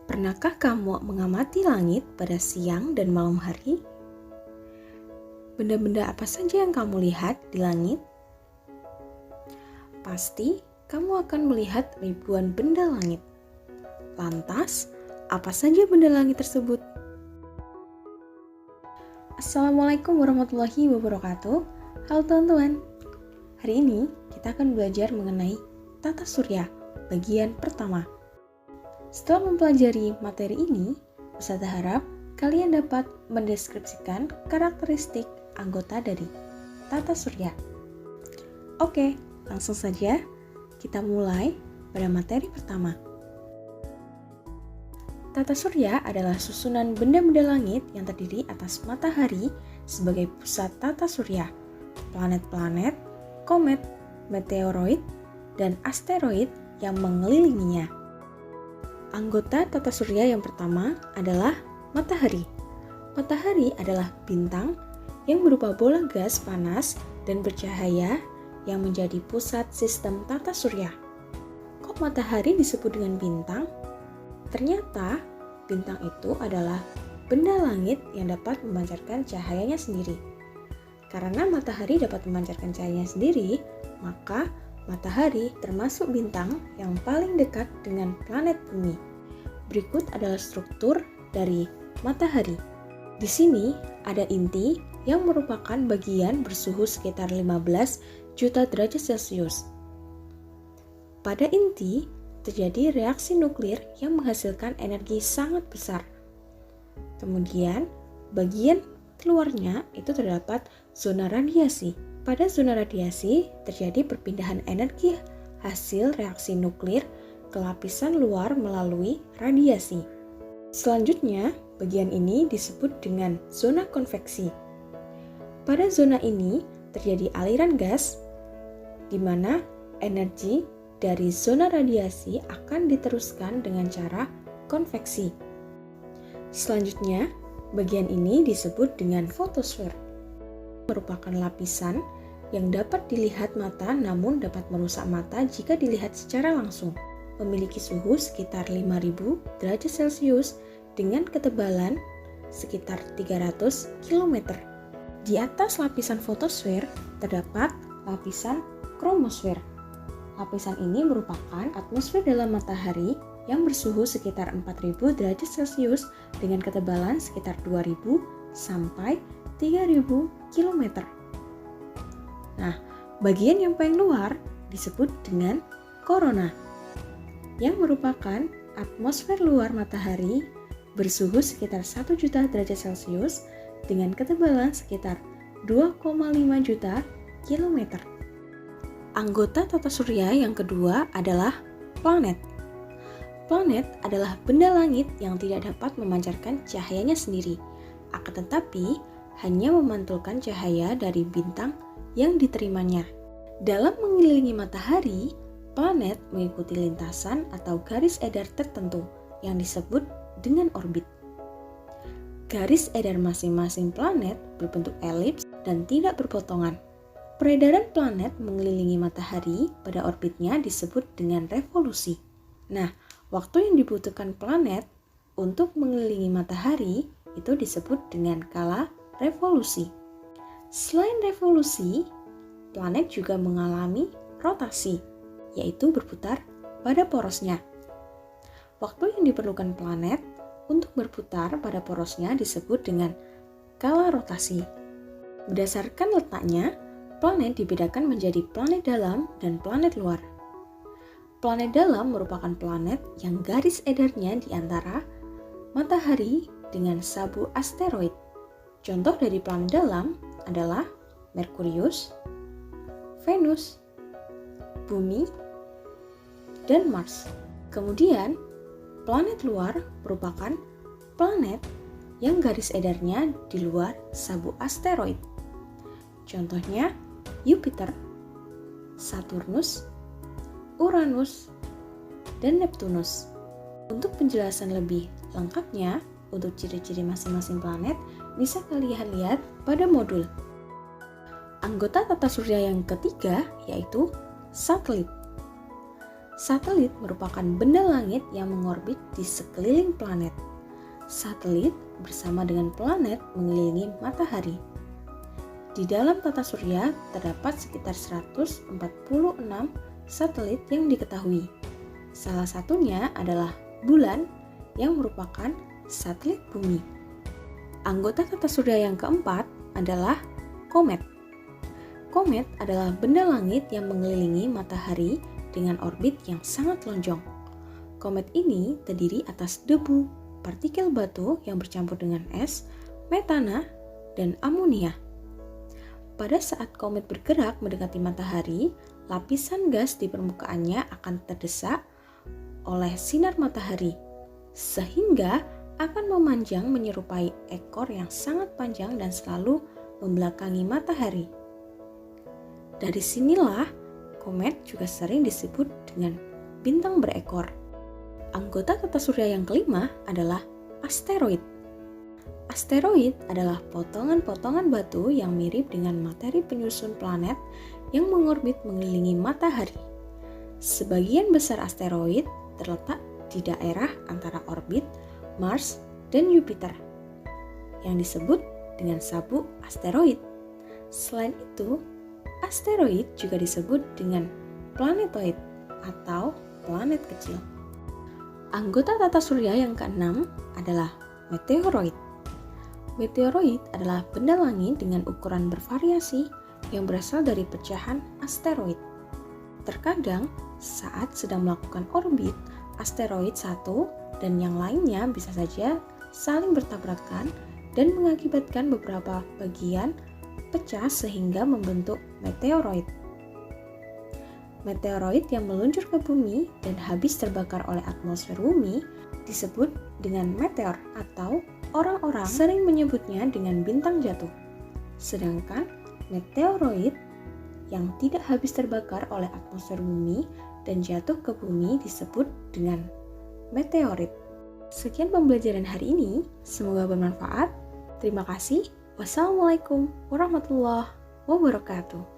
Pernahkah kamu mengamati langit pada siang dan malam hari? Benda-benda apa saja yang kamu lihat di langit? Pasti kamu akan melihat ribuan benda langit. Lantas, apa saja benda langit tersebut? Assalamualaikum warahmatullahi wabarakatuh. Halo teman-teman. Hari ini kita akan belajar mengenai tata surya bagian pertama. Setelah mempelajari materi ini, peserta harap kalian dapat mendeskripsikan karakteristik anggota dari tata surya. Oke, langsung saja kita mulai pada materi pertama. Tata surya adalah susunan benda-benda langit yang terdiri atas matahari sebagai pusat tata surya, planet-planet, komet, meteoroid, dan asteroid yang mengelilinginya. Anggota tata surya yang pertama adalah matahari. Matahari adalah bintang yang berupa bola gas panas dan bercahaya yang menjadi pusat sistem tata surya. Kok matahari disebut dengan bintang? Ternyata bintang itu adalah benda langit yang dapat memancarkan cahayanya sendiri. Karena matahari dapat memancarkan cahayanya sendiri, maka matahari termasuk bintang yang paling dekat dengan planet bumi. Berikut adalah struktur dari matahari. Di sini ada inti yang merupakan bagian bersuhu sekitar 15 juta derajat Celcius. Pada inti terjadi reaksi nuklir yang menghasilkan energi sangat besar. Kemudian bagian keluarnya itu terdapat zona radiasi. Pada zona radiasi terjadi perpindahan energi hasil reaksi nuklir ke lapisan luar melalui radiasi. Selanjutnya, bagian ini disebut dengan zona konveksi. Pada zona ini terjadi aliran gas, di mana energi dari zona radiasi akan diteruskan dengan cara konveksi. Selanjutnya, bagian ini disebut dengan fotosfer. Merupakan lapisan yang dapat dilihat mata namun dapat merusak mata jika dilihat secara langsung. Memiliki suhu sekitar 5000 derajat Celcius dengan ketebalan sekitar 300 km. Di atas lapisan fotosfer terdapat lapisan kromosfer. Lapisan ini merupakan atmosfer dalam matahari yang bersuhu sekitar 4000 derajat Celcius dengan ketebalan sekitar 2000 sampai 3000 km. Nah, bagian yang paling luar disebut dengan korona, yang merupakan atmosfer luar matahari bersuhu sekitar 1 juta derajat Celcius dengan ketebalan sekitar 2,5 juta kilometer. Anggota tata surya yang kedua adalah planet. Planet adalah benda langit yang tidak dapat memancarkan cahayanya sendiri, akan tetapi hanya memantulkan cahaya dari bintang yang diterimanya. Dalam mengelilingi matahari, planet mengikuti lintasan atau garis edar tertentu yang disebut dengan orbit. Garis edar masing-masing planet berbentuk elips dan tidak berpotongan. Peredaran planet mengelilingi matahari pada orbitnya disebut dengan revolusi. Nah, waktu yang dibutuhkan planet untuk mengelilingi matahari itu disebut dengan kala revolusi. Selain revolusi, planet juga mengalami rotasi, yaitu berputar pada porosnya. Waktu yang diperlukan planet untuk berputar pada porosnya disebut dengan kala rotasi. Berdasarkan letaknya, planet dibedakan menjadi planet dalam dan planet luar. Planet dalam merupakan planet yang garis edarnya di antara matahari dengan sabu asteroid. Contoh dari planet dalam adalah Merkurius, Venus, Bumi, dan Mars. Kemudian, planet luar merupakan planet yang garis edarnya di luar sabu asteroid. Contohnya Jupiter, Saturnus, Uranus, dan Neptunus. Untuk penjelasan lebih lengkapnya untuk ciri-ciri masing-masing planet bisa kalian lihat pada modul. Anggota tata surya yang ketiga yaitu satelit. Satelit merupakan benda langit yang mengorbit di sekeliling planet. Satelit bersama dengan planet mengelilingi matahari. Di dalam tata surya terdapat sekitar 146 satelit yang diketahui. Salah satunya adalah bulan yang merupakan satelit bumi. Anggota tata surya yang keempat adalah komet. Komet adalah benda langit yang mengelilingi matahari dengan orbit yang sangat lonjong. Komet ini terdiri atas debu, partikel batu yang bercampur dengan es, metana, dan amonia. Pada saat komet bergerak mendekati matahari, lapisan gas di permukaannya akan terdesak oleh sinar matahari, sehingga akan memanjang menyerupai ekor yang sangat panjang dan selalu membelakangi matahari. Dari sinilah komet juga sering disebut dengan bintang berekor. Anggota tata surya yang kelima adalah asteroid. Asteroid adalah potongan-potongan batu yang mirip dengan materi penyusun planet yang mengorbit mengelilingi matahari. Sebagian besar asteroid terletak di daerah antara orbit Mars dan Jupiter, yang disebut dengan sabuk asteroid. Selain itu, asteroid juga disebut dengan planetoid atau planet kecil. Anggota tata surya yang keenam adalah meteoroid. Meteoroid adalah benda langit dengan ukuran bervariasi yang berasal dari pecahan asteroid. Terkadang, saat sedang melakukan orbit, asteroid satu dan yang lainnya bisa saja saling bertabrakan dan mengakibatkan beberapa bagian pecah sehingga membentuk meteoroid. Meteoroid yang meluncur ke bumi dan habis terbakar oleh atmosfer bumi disebut dengan meteor atau orang-orang sering menyebutnya dengan bintang jatuh. Sedangkan meteoroid yang tidak habis terbakar oleh atmosfer bumi dan jatuh ke bumi disebut dengan meteorit. Sekian pembelajaran hari ini, semoga bermanfaat. Terima kasih. Wassalamualaikum warahmatullahi wabarakatuh.